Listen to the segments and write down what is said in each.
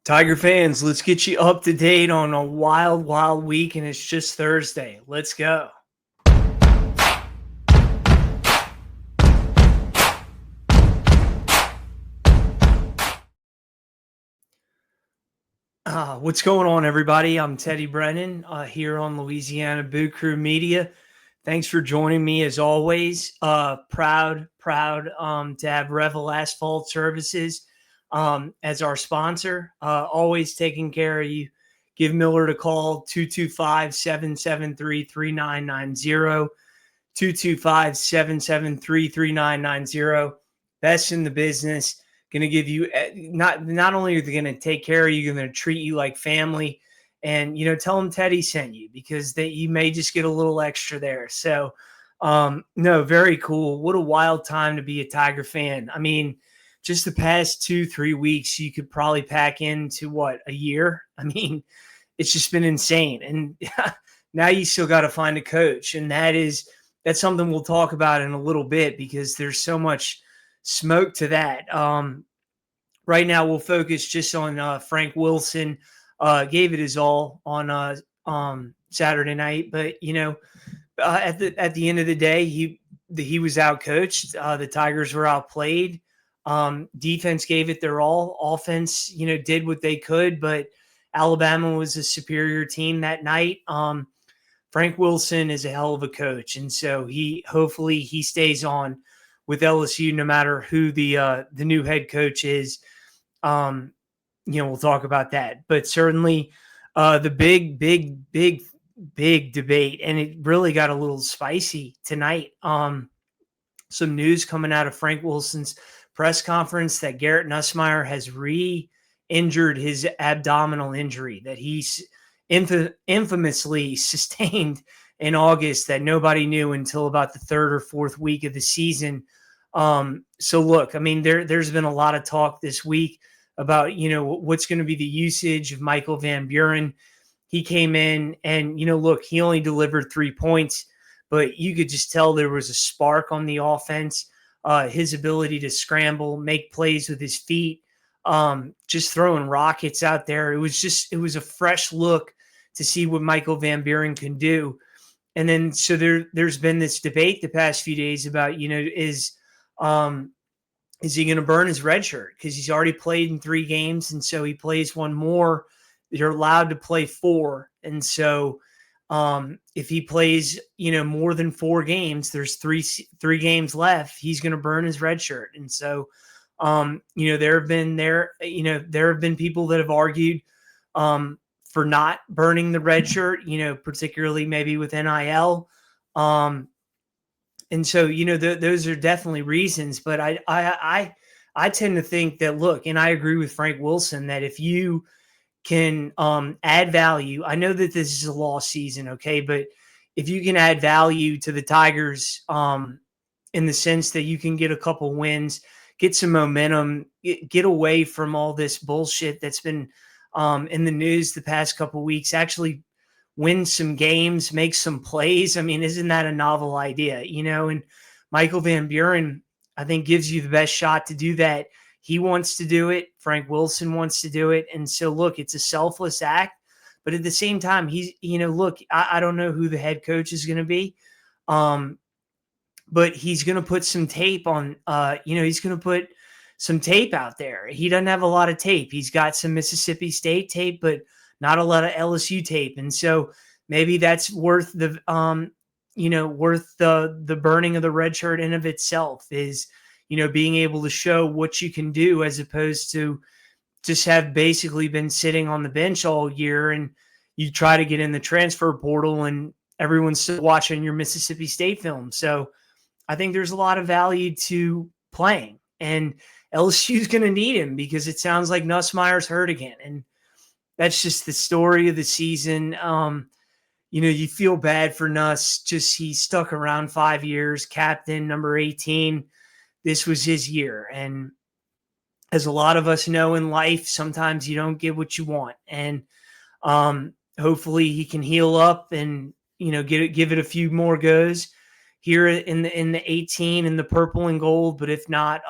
Tiger fans, let's get you up to date on a wild, wild week, and it's just Thursday. Let's go. What's going on, everybody? I'm Teddy Brennan here on Louisiana Boot Crew Media. Thanks for joining me as always. Proud to have Revel Asphalt Services as our sponsor. Always taking care of you. Give Miller a call, 225-773-3990, 225-773-3990. Best in the business. Going to give you not only are they going to take care of you, they're going to treat you like family. And, tell them Teddy sent you because you may just get a little extra there. So, no, very cool. What a wild time to be a Tiger fan. I mean, just the past 2-3 weeks, you could probably pack into a year. I mean, it's just been insane. And now you still got to find a coach. And that's something we'll talk about in a little bit because there's so much smoke to that. Right now we'll focus just on Frank Wilson. Gave it his all on Saturday night, but at the end of the day, he was outcoached. The Tigers were outplayed. Defense gave it their all. Offense, did what they could, but Alabama was a superior team that night. Frank Wilson is a hell of a coach, and so hopefully he stays on with LSU no matter who the new head coach is. We'll talk about that, but certainly the big debate, and it really got a little spicy tonight. Some news coming out of Frank Wilson's press conference that Garrett Nussmeier has re-injured his abdominal injury that he's infamously sustained in August that nobody knew until about the third or fourth week of the season. So look, I mean, there's been a lot of talk this week about, what's going to be the usage of Michael Van Buren. He came in and, look, he only delivered 3 points, but you could just tell there was a spark on the offense. His ability to scramble, make plays with his feet, just throwing rockets out there. It was a fresh look to see what Michael Van Buren can do. And then, so there's been this debate the past few days about, is he going to burn his red shirt? Because he's already played in 3 games. And so he plays one more. You're allowed to play 4. And so if he plays, more than 4 games, there's three games left. He's going to burn his red shirt. And so, there have been people that have argued for not burning the red shirt, particularly maybe with NIL. And so, those are definitely reasons, but I tend to think that, look, and I agree with Frank Wilson that if you can add value, I know that this is a lost season, okay, but if you can add value to the Tigers in the sense that you can get a couple wins, get some momentum, get away from all this bullshit that's been in the news the past couple weeks, actually win some games, make some plays. I mean, isn't that a novel idea? And Michael Van Buren, I think, gives you the best shot to do that. He wants to do it. Frank Wilson wants to do it. And so, look, it's a selfless act. But at the same time, he's, look, I don't know who the head coach is going to be. But he's going to put some tape on, he's going to put some tape out there. He doesn't have a lot of tape. He's got some Mississippi State tape, but not a lot of LSU tape. And so maybe that's worth the burning of the red shirt in of itself is, being able to show what you can do as opposed to just have basically been sitting on the bench all year and you try to get in the transfer portal and everyone's still watching your Mississippi State film. So I think there's a lot of value to playing, and LSU's going to need him because it sounds like Nussmeier's hurt again. And that's just the story of the season. You feel bad for Nuss. Just he stuck around 5 years, captain, number 18. This was his year. And as a lot of us know in life, sometimes you don't get what you want. And hopefully he can heal up and, give it a few more goes here in the 18 in the purple and gold. But if not,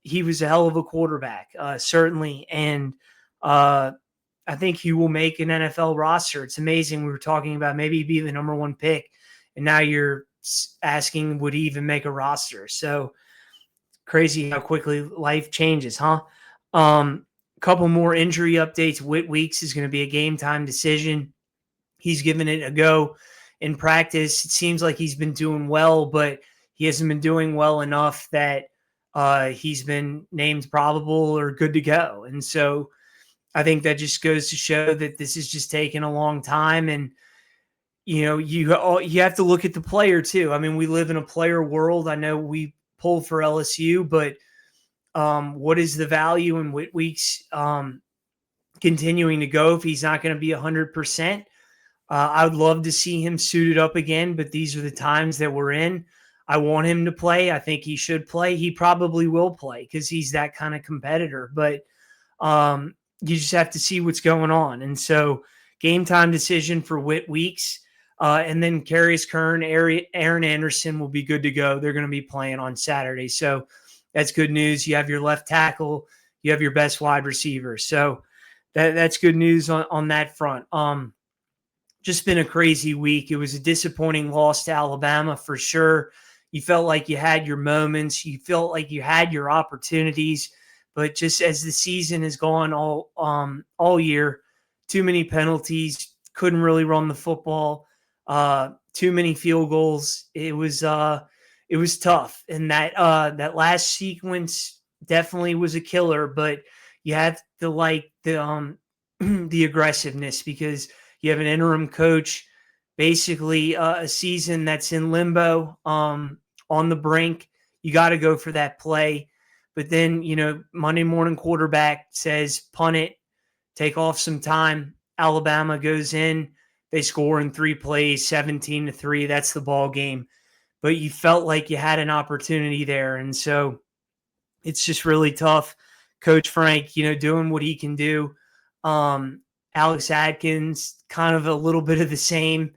he was a hell of a quarterback, certainly. And I think he will make an NFL roster. It's amazing. We were talking about maybe he'd be the number one pick, and now you're asking, would he even make a roster? So crazy how quickly life changes, huh? Couple more injury updates. Whit Weeks is going to be a game time decision. He's given it a go in practice. It seems like he's been doing well, but he hasn't been doing well enough that he's been named probable or good to go. And so I think that just goes to show that this is just taking a long time. And you have to look at the player too. I mean, we live in a player world. I know we pulled for LSU, but what is the value in Whit Weeks continuing to go if he's not going to be 100%? I would love to see him suited up again, but these are the times that we're in. I want him to play. I think he should play. He probably will play because he's that kind of competitor. But you just have to see what's going on. And so game time decision for Whit Weeks. And then Karius Kern, Aaron Anderson will be good to go. They're going to be playing on Saturday. So that's good news. You have your left tackle. You have your best wide receiver. So that's good news on that front. Just been a crazy week. It was a disappointing loss to Alabama for sure. You felt like you had your moments. You felt like you had your opportunities. But just as the season has gone all year, too many penalties, couldn't really run the football, too many field goals. It was tough. And that last sequence definitely was a killer, but you have to like the the aggressiveness because you have an interim coach, basically a season that's in limbo, on the brink. You got to go for that play. But then, Monday morning quarterback says, punt it, take off some time. Alabama goes in. They score in 3 plays, 17-3. That's the ball game. But you felt like you had an opportunity there. And so it's just really tough. Coach Frank, doing what he can do. Alex Atkins, kind of a little bit of the same.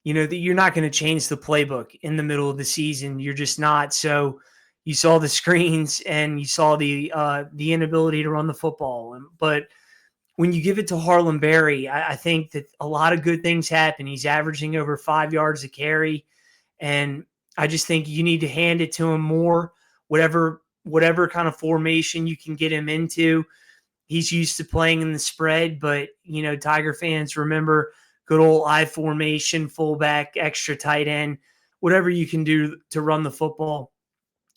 That you're not going to change the playbook in the middle of the season. You're just not. So you saw the screens and you saw the inability to run the football. But when you give it to Harlan Berry, I think that a lot of good things happen. He's averaging over 5 yards a carry. And I just think you need to hand it to him more, whatever kind of formation you can get him into. He's used to playing in the spread, but, Tiger fans remember good old I formation, fullback, extra tight end, whatever you can do to run the football.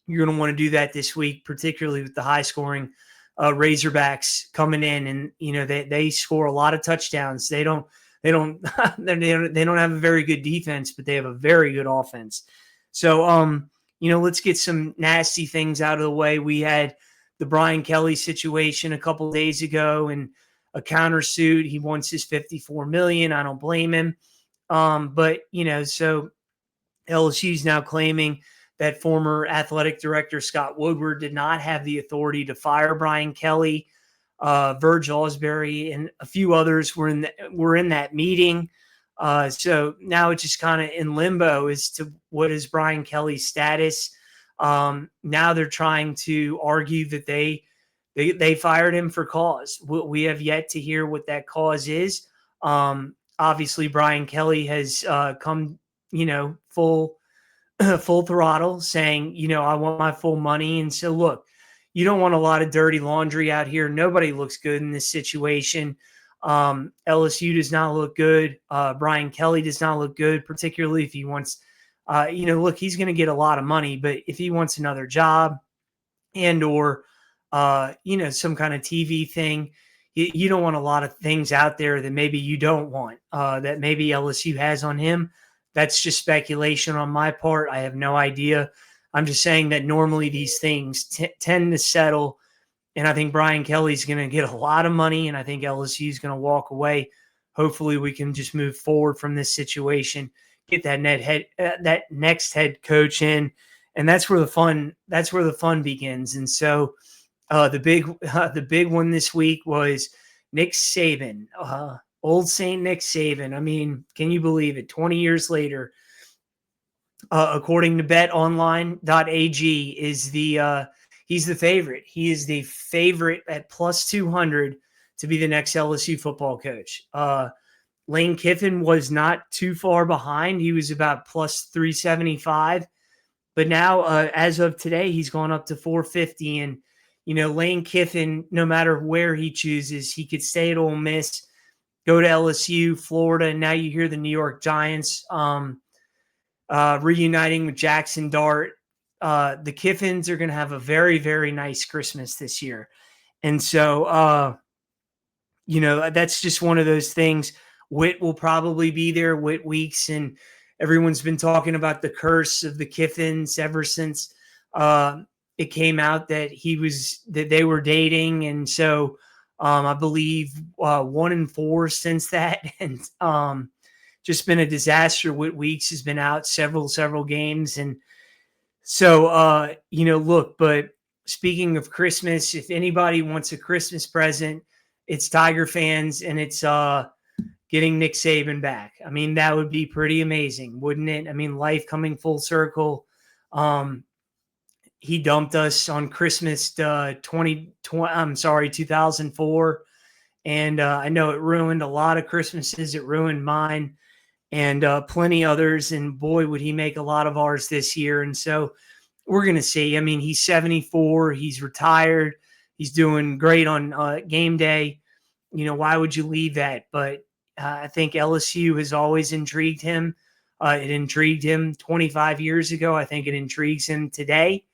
You're going to want to do that this week, particularly with the high scoring Razorbacks coming in, and they score a lot of touchdowns. They don't have a very good defense, but they have a very good offense. So let's get some nasty things out of the way. We had the Brian Kelly situation a couple of days ago, and a countersuit. He wants his $54 million. I don't blame him. But so LSU is now claiming that former athletic director Scott Woodward did not have the authority to fire Brian Kelly. Verge Osbury and a few others were in that meeting. So now it's just kind of in limbo as to what is Brian Kelly's status. Now they're trying to argue that they fired him for cause. We have yet to hear what that cause is. Obviously, Brian Kelly has come, full throttle, saying, I want my full money. And so, look, you don't want a lot of dirty laundry out here. Nobody looks good in this situation. LSU does not look good. Brian Kelly does not look good, particularly if he wants, look, he's going to get a lot of money, but if he wants another job and or, some kind of TV thing, you don't want a lot of things out there that maybe you don't want, that maybe LSU has on him. That's just speculation on my part. I have no idea. I'm just saying that normally these things tend to settle. And I think Brian Kelly's going to get a lot of money, and I think LSU is going to walk away. Hopefully we can just move forward from this situation, get that next head coach in. And that's where the fun begins. And so the big one this week was Nick Saban, old Saint Nick Saban. I mean, can you believe it? 20 years later, according to betonline.ag, he's the favorite. He is the favorite at plus 200 to be the next LSU football coach. Lane Kiffin was not too far behind. He was about plus 375. But now, as of today, he's gone up to 450. And, Lane Kiffin, no matter where he chooses, he could stay at Ole Miss, go to LSU, Florida, and now you hear the New York Giants reuniting with Jackson Dart. The Kiffins are going to have a very, very nice Christmas this year. And so, that's just one of those things. Witt will probably be there, Witt Weeks, and everyone's been talking about the curse of the Kiffins ever since it came out that they were dating. And so I believe 1-4 since that. And just been a disaster. Witt Weeks has been out several games. And so, look, but speaking of Christmas, if anybody wants a Christmas present, it's Tiger fans, and it's getting Nick Saban back. I mean, that would be pretty amazing, wouldn't it? I mean, life coming full circle. He dumped us on Christmas 2004. And I know it ruined a lot of Christmases. It ruined mine and plenty others. And boy, would he make a lot of ours this year. And so we're going to see. I mean, he's 74. He's retired. He's doing great on game day. Why would you leave that? But I think LSU has always intrigued him. It intrigued him 25 years ago. I think it intrigues him today.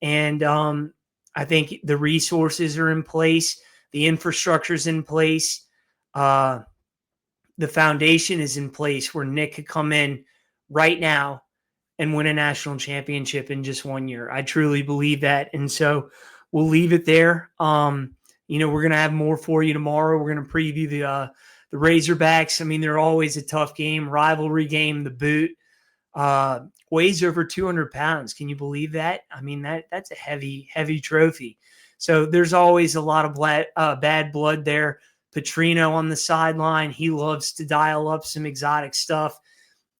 And I think the resources are in place. The infrastructure is in place. The foundation is in place where Nick could come in right now and win a national championship in just 1 year. I truly believe that. And so we'll leave it there. We're going to have more for you tomorrow. We're going to preview the Razorbacks. I mean, they're always a tough game, rivalry game, the boot. Weighs over 200 pounds. Can you believe that? I mean, that's a heavy trophy. So there's always a lot of bad blood there. Petrino on the sideline. He loves to dial up some exotic stuff.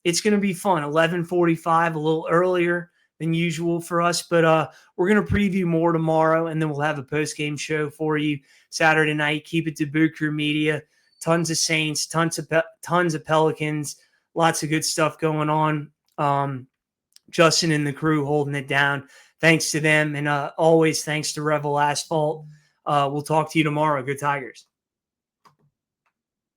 It's going to be fun. 11:45, a little earlier than usual for us, but we're going to preview more tomorrow, and then we'll have a post-game show for you Saturday night. Keep it to Boot Crew Media. Tons of Saints, tons of Pelicans, lots of good stuff going on. Justin and the crew holding it down. Thanks to them, and always thanks to Revel Asphalt. We'll talk to you tomorrow. Go Tigers.